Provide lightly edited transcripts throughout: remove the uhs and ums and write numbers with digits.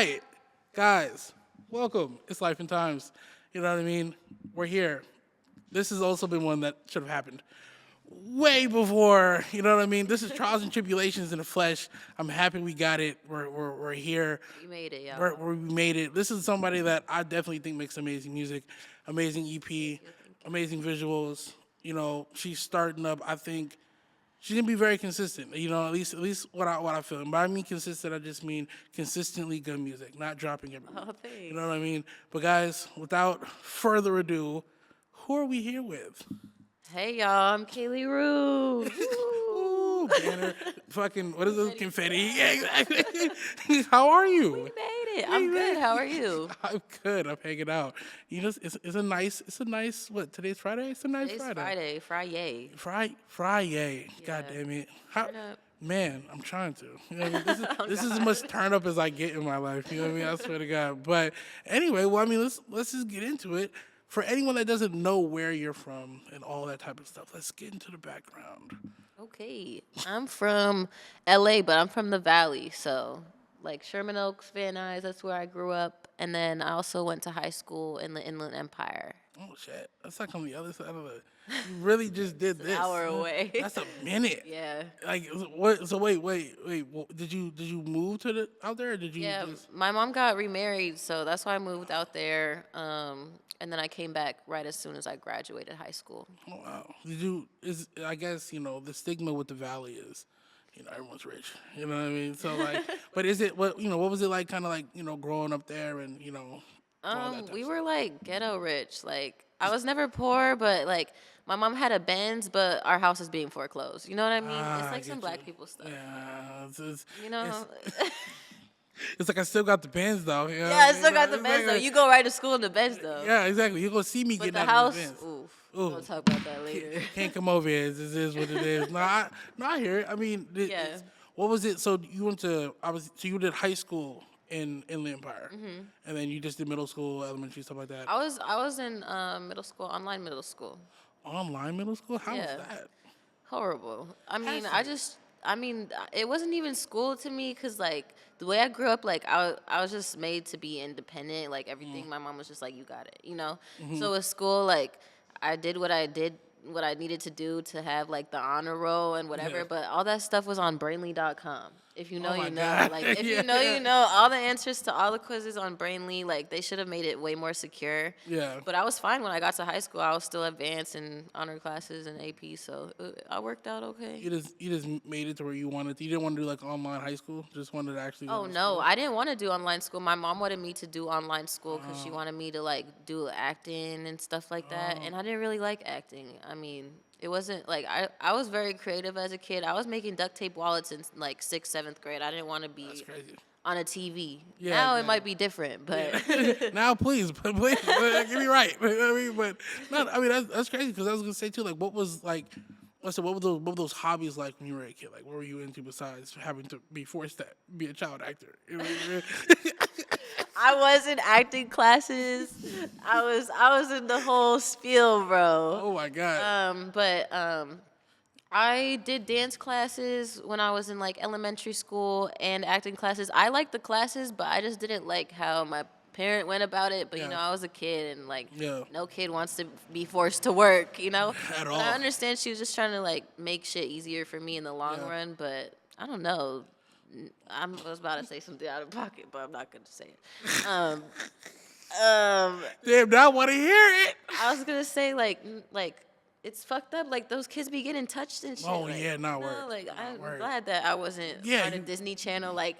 right, guys, welcome. It's Life in Tymes. You know what I mean? We're here. This has also been one that should have happened way before. You know what I mean? This is trials and tribulations in the flesh. I'm happy we got it. We're here. We made it, y'all. We made it. This is somebody that I definitely think makes amazing music, amazing EP, Thank you. amazing visuals. You know, she's starting up. I think she's gonna be very consistent. You know, at least what I feel. And by I mean consistent, I just mean consistently good music, not dropping every week. Oh, You know thanks. what I mean? But guys, without further ado, who are we here with? Hey, y'all. I'm Keily Rude. Ooh, Woo. banner, fucking, what is this? Confetti. Yeah, exactly. How are We you? made it. I'm good. How are you? I'm good. I'm hanging out. You know, it's a nice, what, today's Friday? It's a nice Today's Friday. Friday. Friday. God Yeah. damn it. How, Turn up. man, I'm trying to. You know what I mean? This is as much turn up as I get in my life. You know what I mean? I swear to God. But anyway, well, I mean, let's just get into it. For anyone that doesn't know where you're from and all that type of stuff, let's get into the background. Okay. I'm from LA, but I'm from the Valley. So, like Sherman Oaks, Van Nuys, that's where I grew up. And then I also went to high school in the Inland Empire. Oh shit, that's like on the other side of the. You really just did An this. hour away. That's a minute. Yeah. Like what? So wait. Did you move to the out there? Or did you Yeah, just? my mom got remarried, so that's why I moved out there. And then I came back right as soon as I graduated high school. Oh wow. Did you? Is I guess you know the stigma with the valley is, you know, everyone's rich. You know what I mean? So like, but is it what you know? What was it like? Kind of like you know, growing up there and you know, all that type We of were stuff. like ghetto rich. Like I was never poor, but like my mom had a Benz, but our house is being foreclosed. You know what I mean? It's I like some get you. black people stuff. Yeah, You know? it's like I still got the pens though. You know Yeah, what I I still mean? got the It's Benz though. like, You go right to school in the Benz though. yeah, exactly. You're gonna see me But getting the out of the house, Benz. oof. Ooh. We'll talk about that later. Can't come over here. This is what it is. No, I hear it. I mean, Yeah. what was it? So you went to so you did high school in Inland Empire, and then you just did middle school, elementary stuff like that. I was in middle school, online middle school. Online middle school? How was Yeah. that? Horrible. I mean, Has to I be. just, I mean, it wasn't even school to me because, like, the way I grew up, like, I was just made to be independent. Like, everything, my mom was just like, you got it, you know? So with school, like, I did what I needed to do to have, like, the honor roll and whatever, Yeah. but all that stuff was on brainly.com. If you know, Oh my you know. God. Like, if Yeah, you know, yeah. you know. All the answers to all the quizzes on Brainly, like, they should have made it way more secure. Yeah. But I was fine when I got to high school. I was still advanced in honor classes and AP, so I worked out okay. You just made it to where you wanted. You didn't want to do like online high school. Just wanted to actually go Oh to no, school. I didn't want to do online school. My mom wanted me to do online school because she wanted me to like do acting and stuff like that, and I didn't really like acting. I mean, it wasn't like I was very creative as a kid. I was making duct tape wallets in like sixth, seventh grade. I didn't want to That's be crazy. on a TV. Yeah, Now it yeah. might be different, but Now, please, get me right. I mean, but not. I mean, that's crazy because I was gonna say too. Like, what was like? So what were those hobbies like when you were a kid? Like, what were you into besides having to be forced to be a child actor? I was in acting classes. I was in the whole spiel, bro. Oh my god. But I did dance classes when I was in like elementary school and acting classes. I liked the classes, but I just didn't like how my parent went about it. But you Yeah. know, I was a kid and like Yeah. no kid wants to be forced to work, you know? At But all. I understand she was just trying to like make shit easier for me in the long Yeah. run, but I don't know. I was about to say something out of pocket, but I'm not gonna say it. Damn, now I want to hear it. I was gonna say like it's fucked up. Like those kids be getting touched and shit. Oh, like, yeah, nah, you know, word. Like Nah, I'm word. glad that I wasn't Yeah, on a you- Disney Channel. Like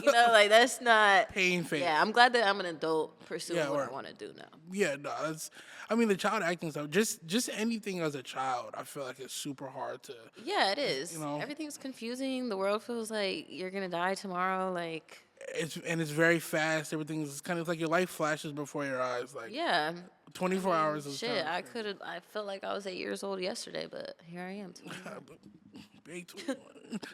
you know, like that's not Pain face. Yeah, I'm glad that I'm an adult pursuing Yeah, what word. I want to do now. Yeah, no, that's. I mean, the child acting stuff. Just anything as a child, I feel like it's super hard to. Yeah, it is. know. Everything's confusing. The world feels like you're gonna die tomorrow. Like It's very fast. Everything's kind of like your life flashes before your eyes. Like yeah. 24 hours of Shit, time. I felt like I was 8 years old yesterday, but here I am. 21. Big 21.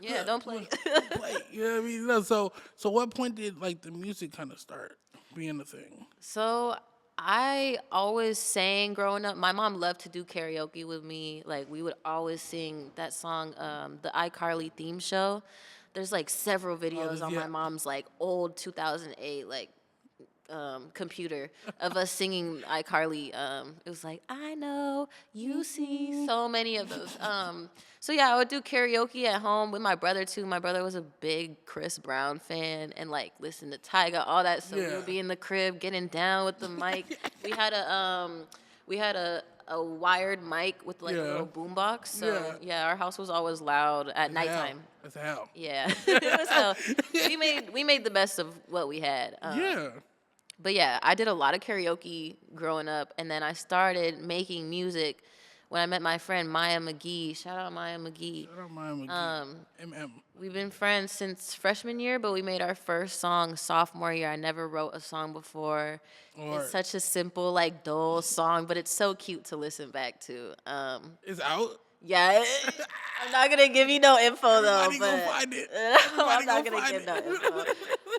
Yeah, don't play. Play. You know what I mean? No, so what point did like the music kind of start being a thing? So I always sang growing up. My mom loved to do karaoke with me. Like we would always sing that song, the iCarly theme show. there's like several videos on yeah. my mom's like old 2008 like computer of us singing iCarly. It was like, I know you see, so many of those. So yeah, I would do karaoke at home with my brother too. My brother was a big Chris Brown fan and like listen to Tyga, all that. So we Yeah. would be in the crib getting down with the mic. We had a wired mic with like a Yeah. little boombox. So Yeah. yeah, our house was always loud at That's hell. nighttime. That's hell. Yeah, it was hell. We made the best of what we had. Yeah. But yeah, I did a lot of karaoke growing up, and then I started making music when I met my friend Maya McGee. Shout out Maya McGee. Shout out my McGee. MM. We've been friends since freshman year, but we made our first song sophomore year. I never wrote a song before. Or It's such a simple, like dull song, but it's so cute to listen back to. it's out. Yeah, I'm not gonna give you no info though. Everybody go But find it. I'm not go gonna find give it. no info.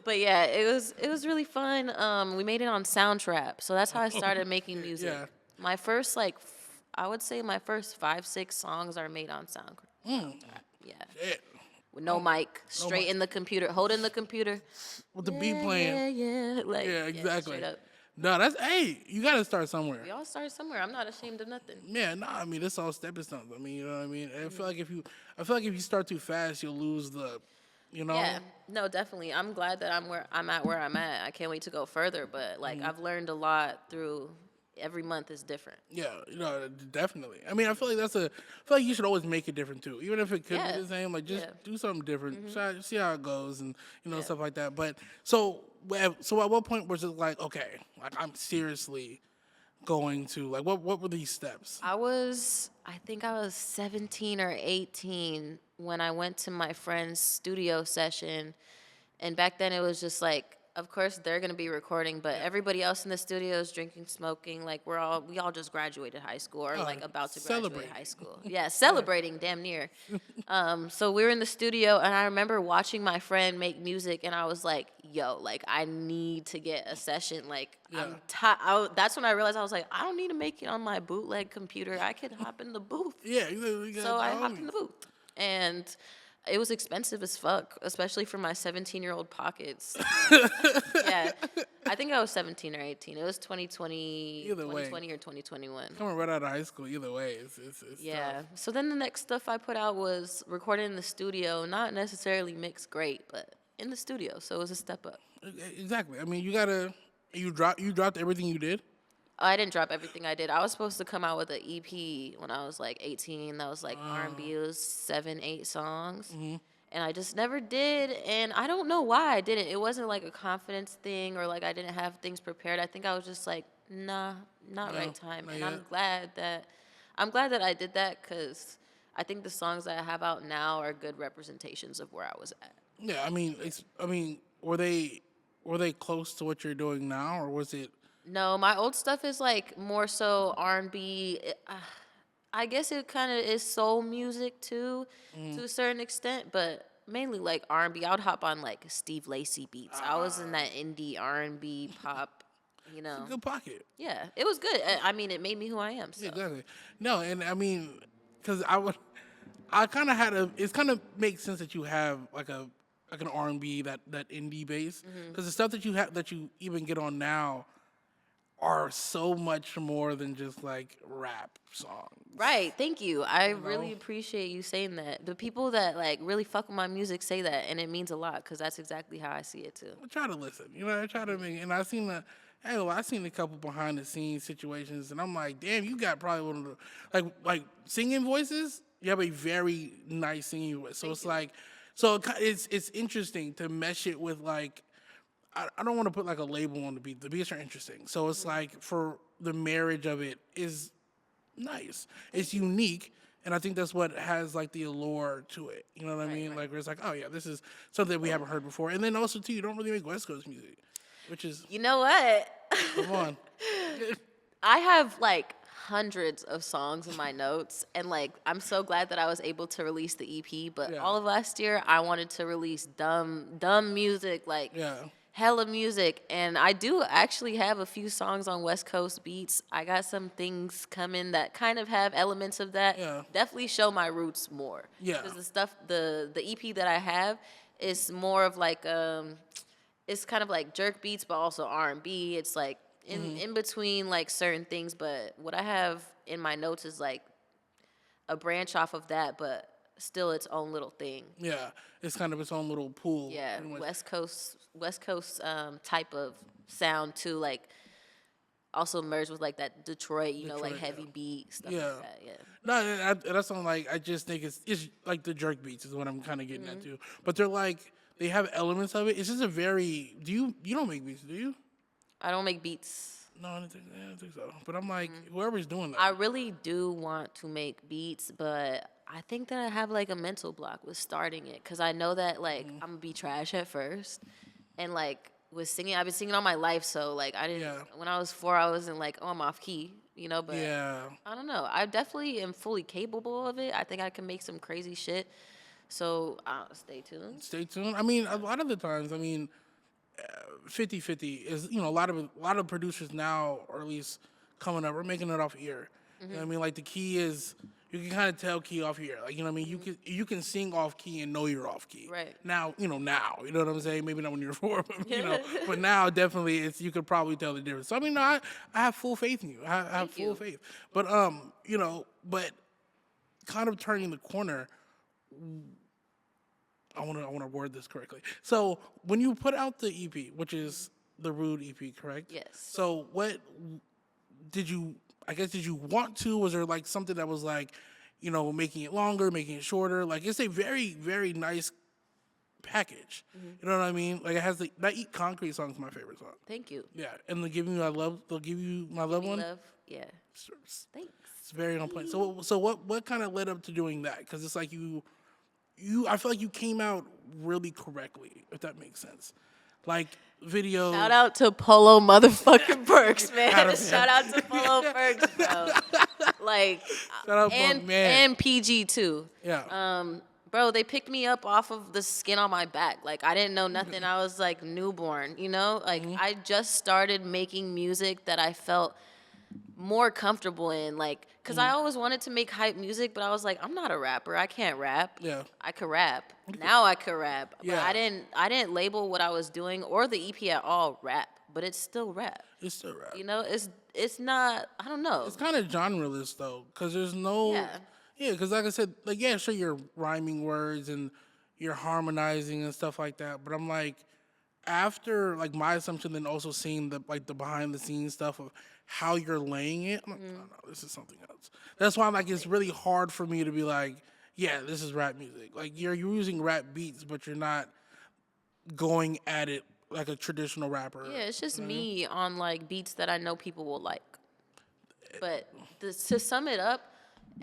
But yeah, it was really fun. We made it on Soundtrap, so that's how I started making music. Yeah. My first I would say my first 5-6 songs are made on Soundtrap. Yeah, Shit. with no mic, straight in the computer, holding the computer. With the beat playing. Yeah, like Yeah, exactly. straight up. No, that's hey. You gotta start somewhere. We all start somewhere. I'm not ashamed of nothing. Yeah, no, I mean it's all stepping stones. I mean, you know what I mean. I feel like if you start too fast, you'll lose the, you know. Yeah, no, definitely. I'm glad that I'm at where I'm at. I can't wait to go further, but like I've learned a lot through. Every month is different. Yeah, you know, definitely. I mean, I feel like you should always make it different too, even if it could Yeah. be the same. Like, just Yeah. do something different. See how it goes, and stuff like that. But so at what point was it like, okay, like I'm seriously going to like what were these steps? I think I was 17 or 18 when I went to my friend's studio session. And back then it was just like, of course they're gonna be recording, but everybody else in the studio is drinking, smoking. Like we all just graduated high school or like about to graduate celebrating. high school. Yeah, celebrating damn near. So we were in the studio and I remember watching my friend make music and I was like, yo, like I need to get a session. Like that's when I realized I was like, I don't need to make it on my bootleg computer. I could hop in the booth. Yeah, you got So I your hopped in the homies. booth. And it was expensive as fuck, especially for my 17-year-old pockets. Yeah. I think I was 17 or 18. It was 2020, Either way. 2020 or 2021. Coming right out of high school, either way, it's Yeah. tough. So then the next stuff I put out was recorded in the studio, not necessarily mixed great, but in the studio. So it was a step up. Exactly. I mean, you dropped everything you did. I didn't drop everything I did. I was supposed to come out with an EP when I was like 18. That was like R&B. It was 7, 8 songs. And I just never did. And I don't know why I didn't. It wasn't like a confidence thing or like I didn't have things prepared. I think I was just like, nah, not right time. not And yet. I'm glad that I did that because I think the songs that I have out now are good representations of where I was at. Yeah, I mean, were they close to what you're doing now, or was it? No, my old stuff is like more so R&B. I guess it kind of is soul music too, to a certain extent, but mainly like R&B. I would hop on like Steve Lacy beats. I was in that indie R&B pop, you know. Good pocket. Yeah, it was good. I mean, it made me who I am. So. Yeah, exactly. No, and I mean, because it kind of makes sense that you have like an R&B that indie base, because the stuff that you have that you even get on now are so much more than just like rap songs. Right, thank you. I really appreciate you saying that. The people that like really fuck with my music say that, and it means a lot because that's exactly how I see it too. I try to listen, I try to make, and I've seen a couple behind the scenes situations, and I'm like, damn, you got probably one of the like singing voices. You have a very nice singing voice, so it's interesting to mesh it with like. I don't want to put like a label on the beat. The beats are interesting. So it's like for the marriage of it is nice. It's unique. And I think that's what has like the allure to it. You know what I mean? right. Like where it's like, oh yeah, this is something we haven't heard before. And then also too, you don't really make West Coast music, which is, You know what? come on. I have like hundreds of songs in my notes, and like I'm so glad that I was able to release the EP. But Yeah. all of last year, I wanted to release dumb music like. Yeah. hella music, and I do actually have a few songs on West Coast beats. I got some things coming that kind of have elements of that. Yeah. Definitely show my roots more. Yeah. Because the EP that I have is more of like it's kind of like jerk beats, but also R&B. It's like in between like certain things. But what I have in my notes is like a branch off of that, but still its own little thing. Yeah, it's kind of its own little pool. Yeah, pretty much. West Coast type of sound too, like also merged with like that Detroit, like Detroit, heavy beat stuff Yeah. like that. Yeah. No, that's not like I just think it's like the jerk beats is what I'm kind of getting at too. But they're like they have elements of it. It's just a very you don't make beats, do you? I don't make beats. No, I don't think so. But I'm like whoever's doing that. I really do want to make beats, but I think that I have like a mental block with starting it because I know that like I'm gonna be trash at first, and like with singing, I've been singing all my life, so like I didn't. Yeah. When I was 4, I wasn't like, oh, I'm off key, But Yeah. I don't know. I definitely am fully capable of it. I think I can make some crazy shit. So stay tuned. Stay tuned. I mean, a lot of the times, 50-50 is, a lot of producers now, or at least coming up, we're making it off ear. You know what I mean? Like the key is, you can kind of tell key off ear. Like, you know what I mean? You can sing off key and know you're off key. Right. Now, you know what I'm saying? Maybe not when you're 4, but, but now definitely you could probably tell the difference. So, I mean, no, I have full faith in you. I have full faith. But, but kind of turning the corner, I want to word this correctly. So when you put out the EP, which is the Rude EP, correct? Yes. So what did you want to? Was there like something that was like, making it longer, making it shorter? Like it's a very, very nice package. You know what I mean? Like it has that Eat Concrete song is my favorite song. Thank you. Yeah, and they'll give you my love one. Love. Yeah. Thanks. It's very on point. So what kind of led up to doing that? Because it's like I feel like you came out really correctly, if that makes sense. Like video. Shout out to Polo motherfucking Perks, man. Shout out to Polo Perks, bro. Like, Shout out and PG too. Yeah. Bro, they picked me up off of the skin on my back. Like, I didn't know nothing. I was like newborn, Like, I just started making music that I felt more comfortable in, like, because I always wanted to make hype music, but I was like, I'm not a rapper. I can't rap. Yeah. I could rap. Now I could rap. Yeah. But I didn't label what I was doing or the EP at all rap, but it's still rap. It's still rap. It's not, I don't know. It's kind of genreless though, because there's no. Yeah, because like I said, like sure you're rhyming words and you're harmonizing and stuff like that, but I'm like, after like my assumption, then also seeing the behind the scenes stuff of how you're laying it, I'm like, oh, no, this is something else. That's why I'm like, it's really hard for me to be like, yeah, this is rap music. Like you're using rap beats, but you're not going at it like a traditional rapper. Yeah, it's just me on like beats that I know people will like. But to sum it up,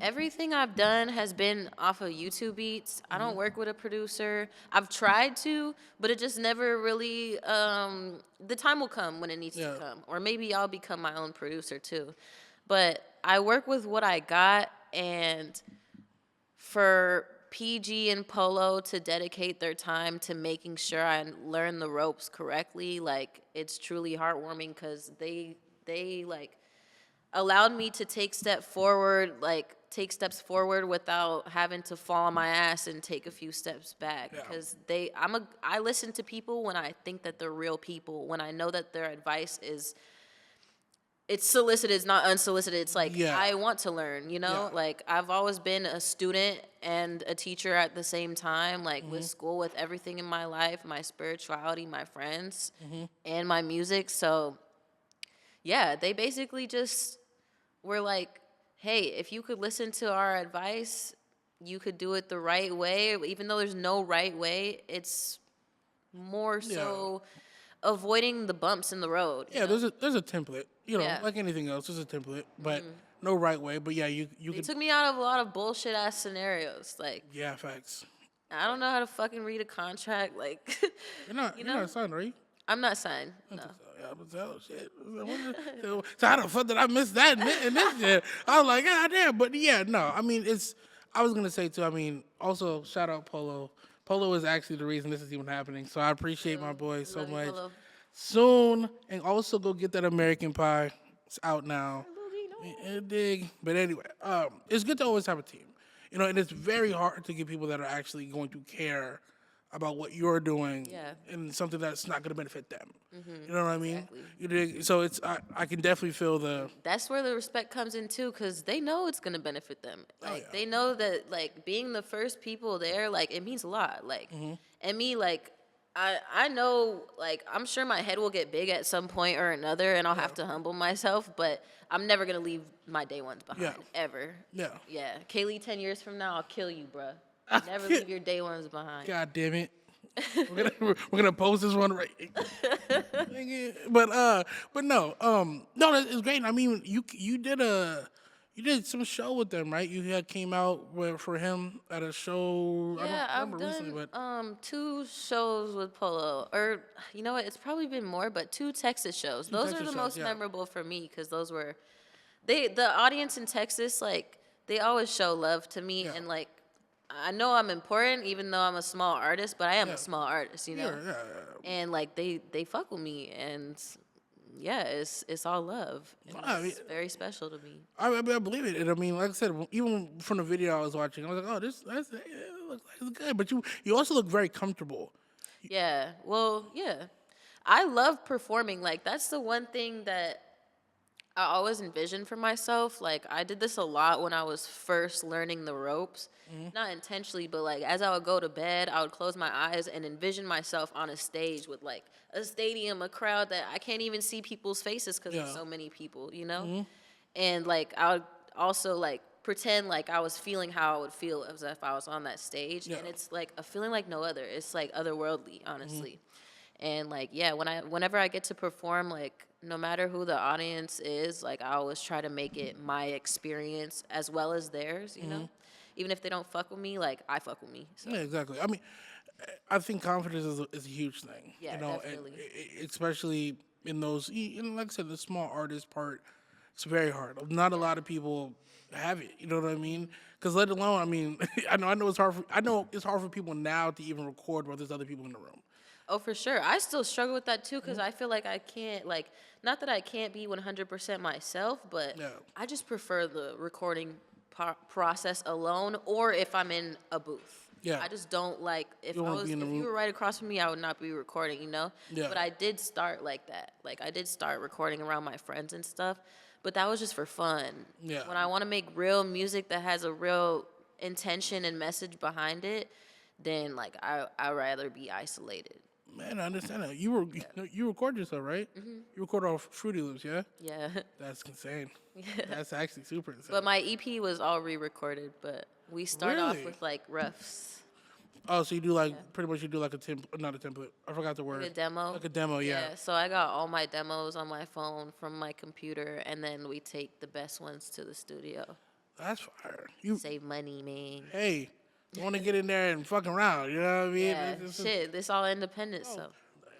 everything I've done has been off of YouTube beats. I don't work with a producer. I've tried to, but it just never really, the time will come when it needs to come. Or maybe I'll become my own producer too. But I work with what I got, and for PG and Polo to dedicate their time to making sure I learn the ropes correctly, like, it's truly heartwarming because they like, allowed me to take steps forward without having to fall on my ass and take a few steps back. Because I listen to people when I think that they're real people, when I know that their advice it's solicited, it's not unsolicited. It's like, I want to learn, Like, I've always been a student and a teacher at the same time, like with school, with everything in my life, my spirituality, my friends, and my music. So, yeah, they basically just were like, hey, if you could listen to our advice, you could do it the right way. Even though there's no right way, it's more so avoiding the bumps in the road. Yeah, there's a template. Like anything else, there's a template, but no right way. But yeah, you took me out of a lot of bullshit ass scenarios. Like, yeah, facts. I don't know how to fucking read a contract. Like, you're not signed, are you? I'm not signed. No. Shit. So how the fuck did I miss that in this shit? I was like, God damn. But yeah, no. I mean, I was gonna say too. I mean, also shout out Polo. Polo is actually the reason this is even happening. So I appreciate my boy so much. soon, and also go get that American Pie. It's out now. Dig. But anyway, it's good to always have a team. And it's very hard to get people that are actually going to care about what you're doing Yeah. and something that's not going to benefit them. You know what I mean? Exactly. You dig? So I can definitely feel the That's where the respect comes in too, because they know it's gonna benefit them. Like yeah. they know that like being the first people there, like it means a lot. Like and me, like I know like I'm sure my head will get big at some point or another, and I'll have to humble myself. But I'm never gonna leave my day ones behind ever. Yeah. Yeah, Kaylee, 10 years from now, I'll kill you, bruh. Never leave your day ones behind. God damn it. We're gonna post this one right. But no, no, it's great. I mean, you did some show with them, right? You had came out for him at a show. I don't Yeah, I've remember recently, done but 2 shows with Polo, or you know what? It's probably been more, but 2 Texas shows. Those are Texas the shows, most yeah. memorable for me because those were the audience in Texas like they always show love to me Yeah. and like I know I'm important even though I'm a small artist, but I am Yeah. a small artist, you know. yeah. And like they fuck with me and yeah, it's all love. And I mean- it's very special to me. I believe it. And I mean, like I said, even from the video I was watching, I was like, oh, it looks like it's good. But you also look very comfortable. Yeah. Well, yeah. I love performing. Like that's the one thing that I always envisioned for myself. Like I did this a lot when I was first learning the ropes. Not intentionally, but like as I would go to bed, I would close my eyes and envision myself on a stage with like a stadium, a crowd that I can't even see people's faces because there's Yeah. so many people, you know? And like I would also like pretend like I was feeling how I would feel as if I was on that stage. Yeah. And it's like a feeling like no other. It's like otherworldly, honestly. And like yeah, whenever I get to perform, like no matter who the audience is, like I always try to make it my experience as well as theirs, you know? Even if they don't fuck with me, like I fuck with me. So Yeah, exactly. I mean, I think confidence is a huge thing. Yeah, definitely. And especially in those, like I said, the small artist part, it's very hard. Not a lot of people have it. You know what I mean? Because let alone, I mean, I know it's hard. I know it's hard for people now to even record while there's other people in the room. Oh, for sure. I still struggle with that too because I feel like I can't, like, not that I can't be 100% myself, but Yeah. I just prefer the recording process alone or if I'm in a booth. Yeah. I just don't like, if don't I wanna was, be in if the you room. were right across from me, I would not be recording, you know? Yeah. But I did start like that. Like, I did start recording around my friends and stuff, but that was just for fun. Yeah. When I want to make real music that has a real intention and message behind it, then, like, I'd rather be isolated. Man, I understand that. You record yourself, right? You record off Fruity Loops, yeah? Yeah. That's insane. That's actually super insane. But my EP was all re-recorded, but we start off Really? with like roughs, Oh, so you do like pretty much you do like a not a template. I forgot the word. like a demo. Like a demo, yeah. So I got all my demos on my phone from my computer, and then we take the best ones to the studio. That's fire. You Save money, man. hey, you want to get in there and fuck around? You know what I mean? Yeah, shit. This all independent, so.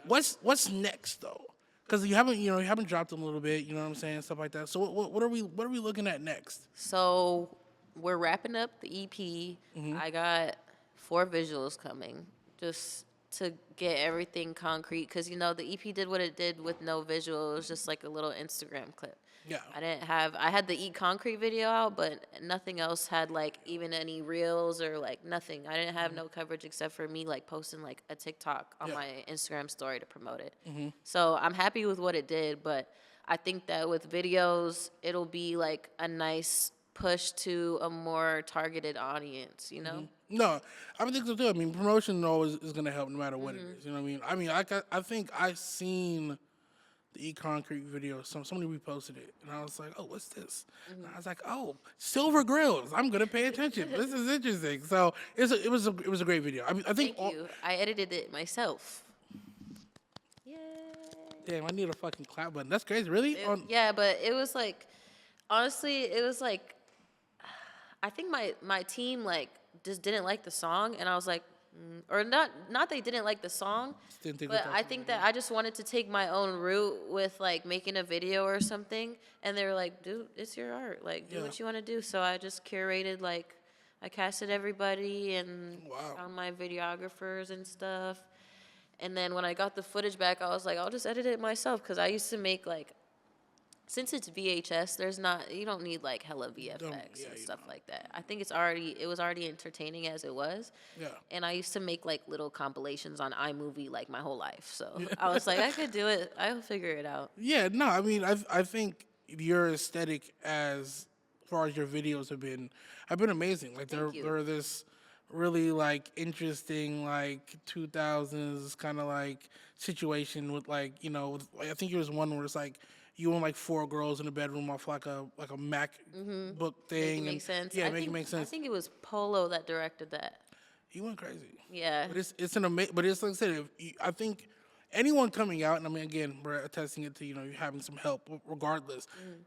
What's next though? Because you haven't dropped them a little bit. You know what I'm saying? Stuff like that. So what are we looking at next? So we're wrapping up the EP. Mm-hmm. I got 4 visuals coming just to get everything concrete because the EP did what it did with no visual. It was just like a little Instagram clip. Yeah. I had the Eat Concrete video out, but nothing else had like even any reels or like nothing. I didn't have no coverage except for me like posting like a TikTok on my Instagram story to promote it. So I'm happy with what it did, but I think that with videos, it'll be like a nice push to a more targeted audience, you know? No, I think so too. I mean, promotion always is gonna help no matter what it is. You know what I mean? I think I seen the Eat Concrete video. Somebody reposted it, and I was like, "Oh, what's this?" And I was like, "Oh, silver grills. I'm gonna pay attention. This is interesting." So it was a great video. I mean, I think. Thank you. I edited it myself. Yay. Damn, I need a fucking clap button. That's crazy. Really? Yeah, but it was like, honestly, it was like, I think my team like just didn't like the song, and I was like, or not they didn't like the song, didn't think but it was I think that I just wanted to take my own route with like making a video or something, and they were like, dude, it's your art, like do what you want to do. So I just curated like, I casted everybody and Wow. found my videographers and stuff. And then when I got the footage back, I was like, I'll just edit it myself because I used to make like, since it's VHS, you don't need like hella VFX and stuff like that. I think it was already entertaining as it was. Yeah. And I used to make like little compilations on iMovie like my whole life. So I was like, I could do it. I'll figure it out. Yeah, no, I mean, I think your aesthetic as far as your videos have been amazing. Like Thank you. they're this really like interesting like 2000s kind of like situation with like I think it was one where it's like you and like four girls in a bedroom off like a MacBook Make thing it and make sense. yeah, make it make I sense. think it was Polo that directed that. He went crazy. Yeah. But it's an amazing. But it's like I said, I think anyone coming out, and I mean, again, we're attesting it to you having some help, regardless.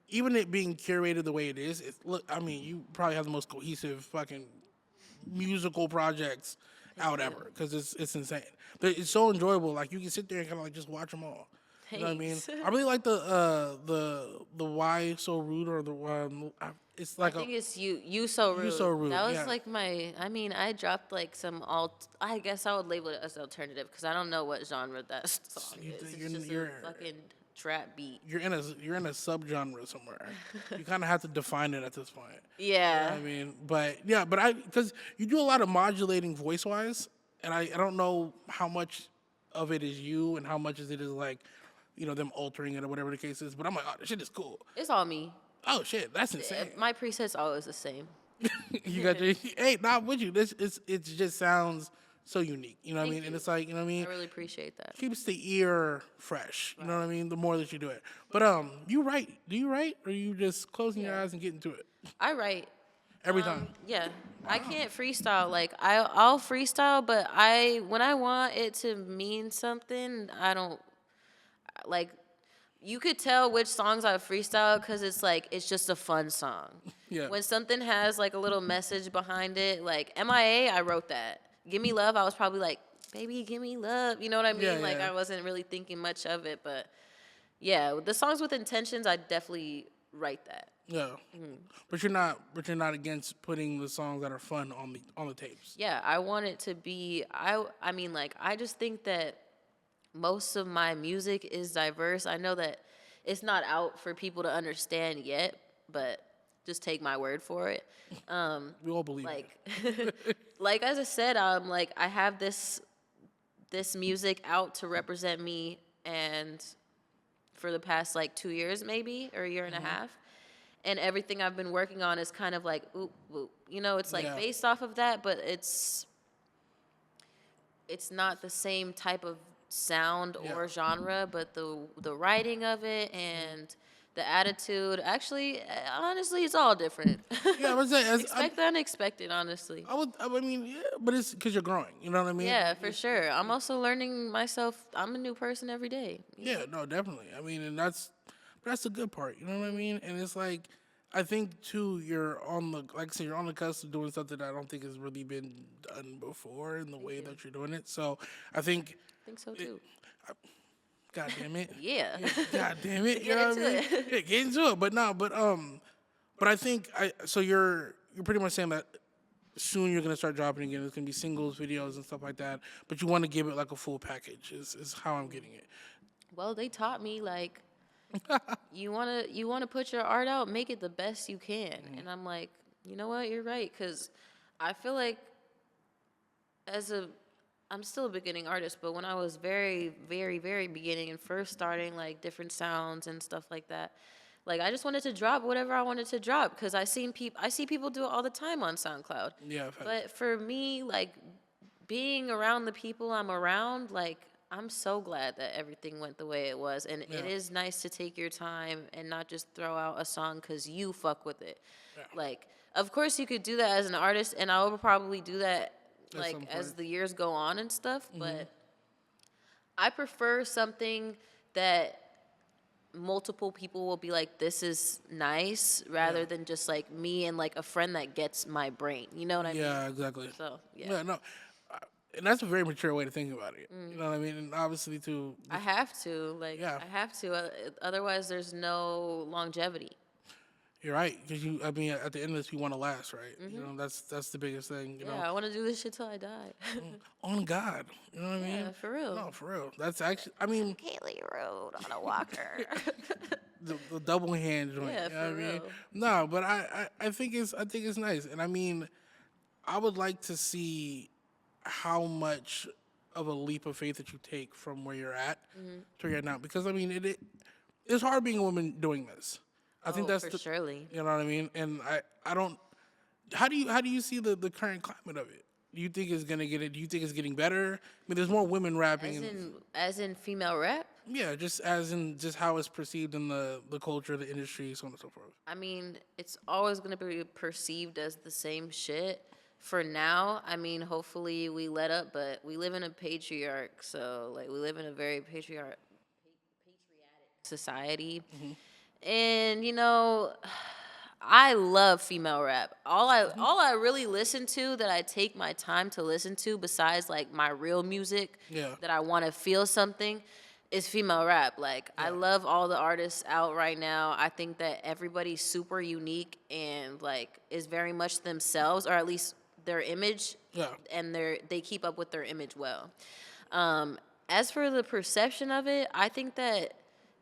Even it being curated the way it is, look. I mean, you probably have the most cohesive fucking musical projects out ever because it's insane. It's so enjoyable. Like you can sit there and kind of like just watch them all. You know what I mean? Thanks. I really like the Why So Rude or it's like I think it's you so rude. You So Rude, That was yeah. like I mean, I dropped like some I guess I would label it as alternative because I don't know what genre that song is. It's just a fucking trap beat. you're in a subgenre somewhere. You kind of have to define it at this point. Yeah. I mean, but yeah, because you do a lot of modulating voice wise, and I don't know how much of it is you and how much of it is like them altering it or whatever the case is. But I'm like, oh, this shit is cool. It's all me. Oh shit, that's insane. My preset's always the same. You got your hey, not with you. It just sounds so unique. You know what I mean? Thank And you. it's like, you know what I mean? I really appreciate that. Keeps the ear fresh. You know what I mean? The more that you do it. But you write? Do you write, or you just closing your eyes and getting to it I write. every time? Yeah. I can't freestyle. Like I'll freestyle, but when I want it to mean something, I don't like. You could tell which songs I freestyle because it's just a fun song. Yeah. When something has like a little message behind it, like MIA, I wrote that. Give Me Love, I was probably like, baby, give me love. You know what I mean? Yeah, Like yeah. I wasn't really thinking much of it, but yeah, the songs with intentions, I definitely write that. Yeah. But you're not against putting the songs that are fun on the tapes. Yeah, I want it to be. I mean, like I just think that most of my music is diverse. I know that it's not out for people to understand yet, but just take my word for it. We all believe it. Like as I said, like I have this music out to represent me, and for the past like 2 years maybe or a year and a half, and everything I've been working on is kind of like oop oop. It's like based off of that, but it's not the same type of sound or genre, but the writing of it and the attitude. Actually, honestly, it's all different. Yeah, I would say Expect the unexpected, honestly. I mean, yeah, but it's because you're growing. You know what I mean? Yeah, for sure. I'm also learning myself. I'm a new person every day. Yeah, no, definitely. I mean, and that's the good part. You know what I mean? And it's like, I think too, you're on the cusp of doing something that I don't think has really been done before in the way that you're doing it. So I think, I think so too. God damn it. Yeah. God damn it. You Get know what into I mean? Yeah, get into it. But no, but I think so you're pretty much saying that soon you're gonna start dropping again. It's gonna be singles, videos, and stuff like that. But you want to give it like a full package. Is how I'm getting it. Well, they taught me like you wanna put your art out, make it the best you can. And I'm like, you know what, you're right, because I feel like I'm still a beginning artist, but when I was very, very, very beginning and first starting like different sounds and stuff like that, like I just wanted to drop whatever I wanted to drop because I see people do it all the time on SoundCloud. Yeah. But for me, like being around the people I'm around, like I'm so glad that everything went the way it was. And it is nice to take your time and not just throw out a song because you fuck with it. Yeah. Like, of course you could do that as an artist, and I will probably do that like as the years go on and stuff. But I prefer something that multiple people will be like, this is nice, rather than just like me and like a friend that gets my brain. You know what I mean? Yeah, exactly. So, yeah. Yeah, no. And that's a very mature way to think about it. You know what I mean? And obviously, too. I have to. Like, Yeah. I have to. Otherwise, there's no longevity. You're right, because I mean, at the end of this, you want to last, right? You know, that's the biggest thing. You know, Yeah, I want to do this shit till I die. on God. You know what I Yeah, mean? for real. No, for real. That's actually, I mean, Keily Rude on a walker. the double hand joint. Yeah, You know what for I mean? real. No, but I think it's nice, and I mean, I would like to see how much of a leap of faith that you take from where you're at to where you're now, because I mean, it's hard being a woman doing this. I think Oh, that's for the, surely. you know what I mean, and I don't. How do you see the current climate of it? Do you think it's gonna get it? Do you think it's getting better? I mean, there's more women rapping, and As in female rap. yeah, just as in just how it's perceived in the culture, the industry, so on and so forth. I mean, it's always gonna be perceived as the same shit. For now, I mean, hopefully we let up, but we live in a patriarch, so like we live in a very patriarch society. And you know, I love female rap. All I really listen to that I take my time to listen to besides like my real music Yeah. that I want to feel something is female rap. Like I Yeah. love all the artists out right now. I think that everybody's super unique and like is very much themselves, or at least their image, Yeah. and they keep up with their image well. As for the perception of it, I think that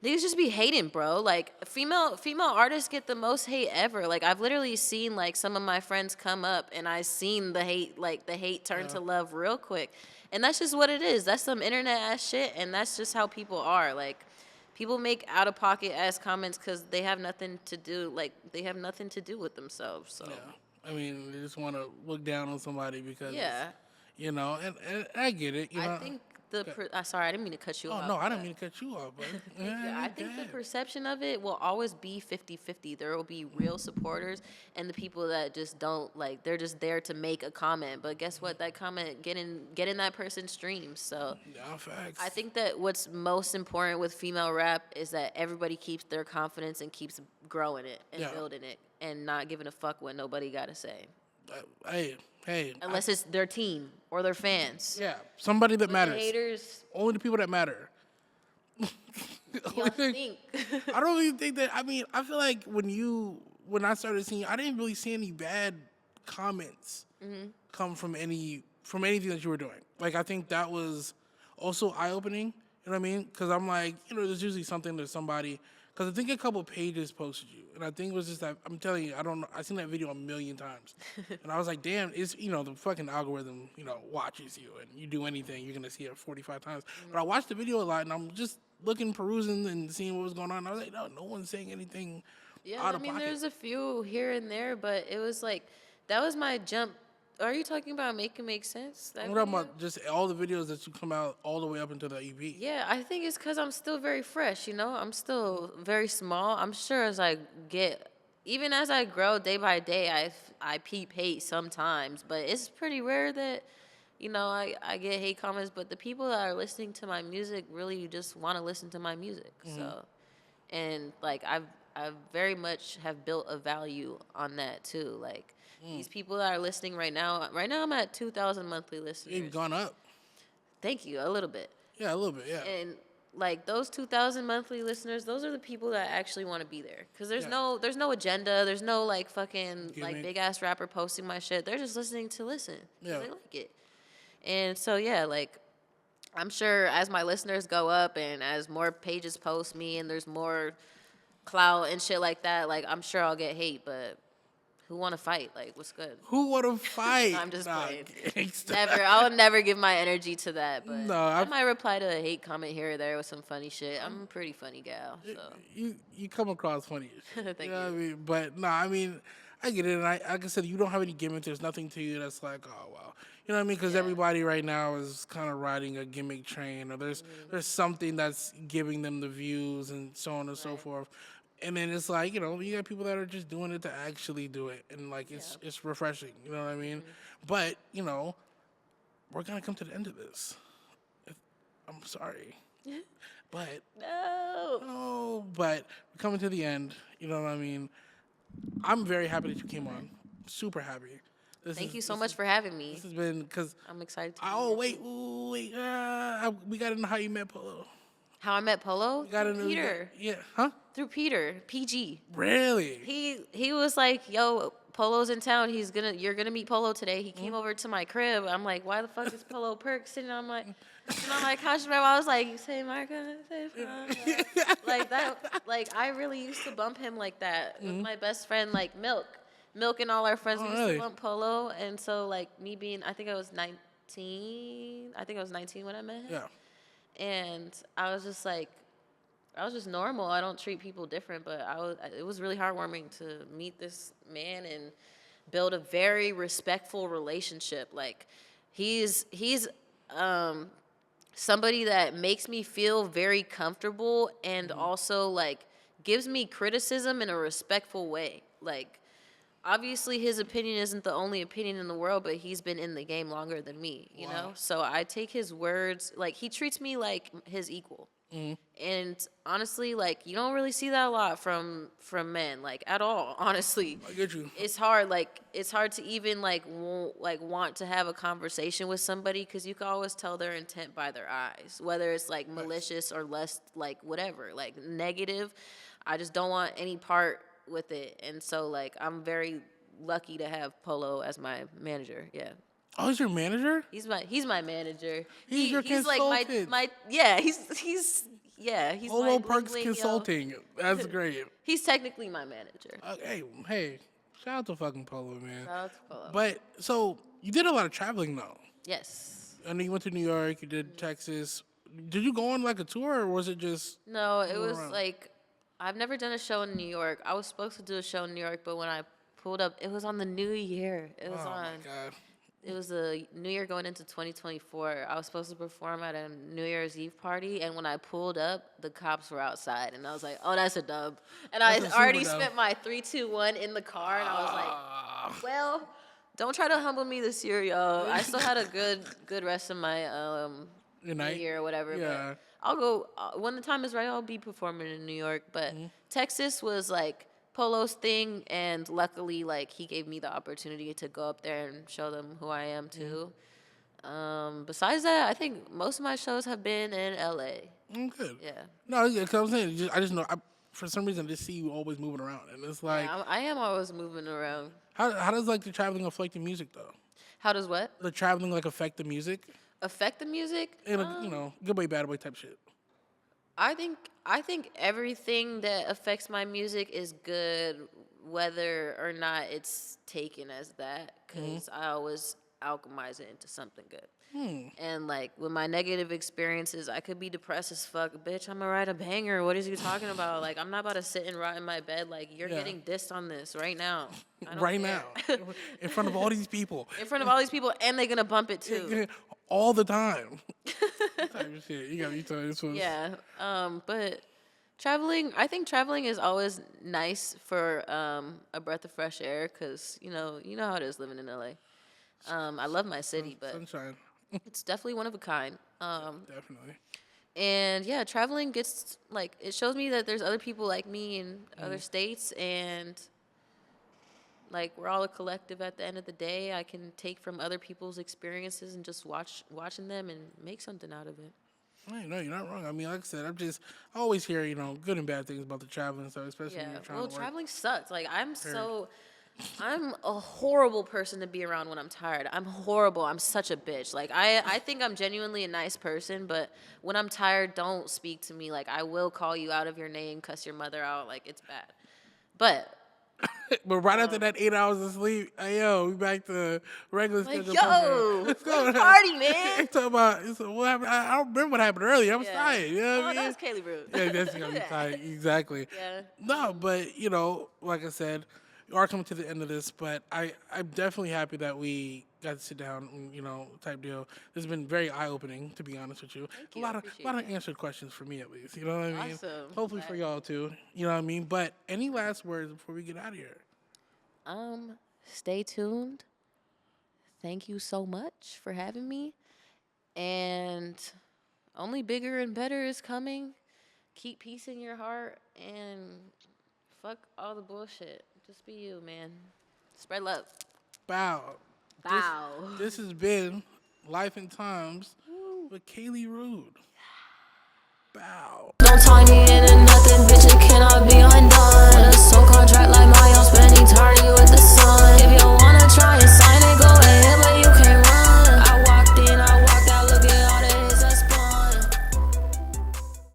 niggas just be hating, bro. Like female artists get the most hate ever. Like I've literally seen like some of my friends come up and I seen the hate turn to love real quick. And that's just what it is. That's some internet ass shit, and that's just how people are. Like people make out of pocket ass comments cuz they have nothing to do, like they have nothing to do with themselves. So Yeah. I mean, they just want to look down on somebody because, yeah. you know, and I get it. You I know. think sorry, I didn't mean to cut you Oh off. no, I didn't but- mean to cut you off, but Yeah, I think the perception of it will always be 50-50. There will be real supporters and the people that just don't, like, they're just there to make a comment. But guess what? That comment get in that person's streams. So yeah, facts. I think that what's most important with female rap is that everybody keeps their confidence and keeps growing it and Yeah. building it and not giving a fuck what nobody got to say. Hey, Unless it's their team or their fans. yeah, somebody that The matters. haters, Only the people that matter. y'all Only thing- think. I don't even think that. I mean, I feel like when I started seeing, I didn't really see any bad comments come from anything that you were doing. Like I think that was also eye opening. You know what I mean? Because I'm like, you know, there's usually something that somebody. Because I think a couple pages posted you, and I think it was just that I'm telling you, I don't know. I've seen that video a million times, and I was like, damn, it's the fucking algorithm, watches you, and you do anything, you're gonna see it 45 times. But I watched the video a lot, and I'm just looking, perusing, and seeing what was going on. And I was like, no one's saying anything Yeah, out I of mean, pocket. there's a few here and there, but it was like, that was my jump. Are you talking about Make It Make Sense? That I'm talking video? about just all the videos that you come out all the way up into the EP. Yeah, I think it's because I'm still very fresh, I'm still very small. I'm sure even as I grow day by day, I peep hate sometimes, but it's pretty rare that, I get hate comments, but the people that are listening to my music really just want to listen to my music. So, and like, I've very much have built a value on that too. Like, these people that are listening right now I'm at 2,000 monthly listeners. You've gone up. Thank you, a little bit. Yeah, a little bit, yeah. And like those 2,000 monthly listeners, those are the people that actually want to be there. Cause there's Yeah. no agenda. There's no like fucking like Gimmick. big ass rapper posting my shit. They're just listening to listen. 'Cause Yeah. they like it. And so yeah, like I'm sure as my listeners go up and as more pages post me and there's more clout and shit like that, like I'm sure I'll get hate, but who want to fight? Like, what's good? Who would have fight? I'm just playing. Gangsta. Never. I would never give my energy to that. But No, I I've- might reply to a hate comment here or there with some funny shit. I'm a pretty funny gal. So You come across funny as shit. Thank What I you. mean? But no, I mean, I get it. And like I said, you don't have any gimmicks. There's nothing to you that's like, oh, wow. You know what I mean? Because Yeah. everybody right now is kind of riding a gimmick train, or there's something that's giving them the views and so on and so forth. And then it's like, you got people that are just doing it to actually do it. And like, it's refreshing. You know what I mean? But, we're going to come to the end of this. I'm sorry. But, no. but we're coming to the end. You know what I mean? I'm very happy that you came on. Super happy. Thank you so much for having me. This has been, because, I'm excited to be oh, here, wait, too. we got to know how you met Polo. How I met Polo? You got Through into Peter. yeah, huh? Through Peter, PG. Really? He was like, "Yo, Polo's in town. You're gonna meet Polo today." He came over to my crib. I'm like, "Why the fuck is Polo Perk sitting on my couch?" I was like, "You say Marca, say Franca." Like that. Like I really used to bump him like that with my best friend, like Milk, and all our friends. Oh, We used really? to bump Polo, and so like me being, I think I was 19. I think I was 19 when I met him, Yeah. and I was just like. I was just normal. I don't treat people different, but it was really heartwarming to meet this man and build a very respectful relationship. Like he's um somebody that makes me feel very comfortable and also like gives me criticism in a respectful way. Like obviously his opinion isn't the only opinion in the world, but he's been in the game longer than me, you know? So I take his words, like he treats me like his equal. And honestly, like you don't really see that a lot from men, like at all. Honestly, I get you. it's hard. Like it's hard to even want to have a conversation with somebody because you can always tell their intent by their eyes, whether it's like malicious or less like whatever, like negative. I just don't want any part with it, and so like I'm very lucky to have Polo as my manager. Yeah. Oh, he's your manager? He's my manager. He's your He's like consultant. my yeah, he's Polo my Perks bling, yo. Consulting. That's great. He's technically my manager. Hey, shout out to fucking Polo, man. Shout out to Polo. But so you did a lot of traveling though. Yes. I know you went to New York. You did Texas. Did you go on like a tour, or was it just? No, it moving was around? like I've never done a show in New York. I was supposed to do a show in New York, but when I pulled up, it was on the New Year. It was Oh on. my god. It was a New Year going into 2024. I was supposed to perform at a New Year's Eve party, and when I pulled up, the cops were outside, and I was like, "Oh, that's a dub." And That's a I super already dub. spent my 3, 2, 1 in the car, and I was like, "Well, don't try to humble me this year, yo. I still had a good rest of my Your New night? Year or whatever, Yeah. but I'll go when the time is right. I'll be performing in New York, but Texas was like Polo's thing, and luckily, like he gave me the opportunity to go up there and show them who I am too. Besides that, I think most of my shows have been in LA. Good. Yeah, No, yeah, cause I'm saying, I just know, for some reason, I just see you always moving around, and it's like, yeah, I am always moving around. how does like the traveling affect the music though? How does what The traveling like affect the music affect the music? in a good way, bad way type shit. I think everything that affects my music is good, whether or not it's taken as that, because I always alchemize it into something good. And like with my negative experiences, I could be depressed as fuck. Bitch, I'm gonna write a banger. What is you talking about? Like I'm not about to sit and rot in my bed. Like you're Yeah. getting dissed on this right now. I don't Right care. now, in front of all these people, In front of all these people, and they're gonna bump it too. all the time. Type of shit. You got me telling this was. Yeah. But traveling, I think traveling is always nice for a breath of fresh air, cause you know how it is living in LA. I love my city, but Sunshine. it's definitely one of a kind. Definitely. And yeah, traveling gets like it shows me that there's other people like me in other states, and like we're all a collective at the end of the day. I can take from other people's experiences and just watching them and make something out of it. No, you're not wrong. I mean, like I said, I always hear, good and bad things about the traveling stuff, especially when Yeah. you're trying Well, to work. traveling sucks. Like I'm a horrible person to be around when I'm tired. I'm horrible. I'm such a bitch. Like I think I'm genuinely a nice person, but when I'm tired, don't speak to me. Like I will call you out of your name, cuss your mother out. Like it's bad. But But right after that 8 hours of sleep, hey, yo, we back to regular like schedule. yo, Let's go. party, man. Talk about what happened. I don't remember what happened earlier. I was Yeah. tired. You know what I Oh, mean? that's Keily Rude. Yeah, that's gonna be tight. Exactly. Yeah. No, but like I said, we are coming to the end of this, but I'm definitely happy that we got to sit down, and, type deal. This has been very eye opening, to be honest with you. you. A lot I of appreciate answered questions for me at least. You know what I mean? Awesome. Hopefully for Glad. y'all too. You know what I mean? But any last words before we get out of here? Stay tuned. Thank you so much for having me. And only bigger and better is coming. Keep peace in your heart and fuck all the bullshit. Just be you, man. Spread love. Bow. Bow. This has been Life and Times with Keily Rude. Bow. Don't tie me into nothing, bitch, it cannot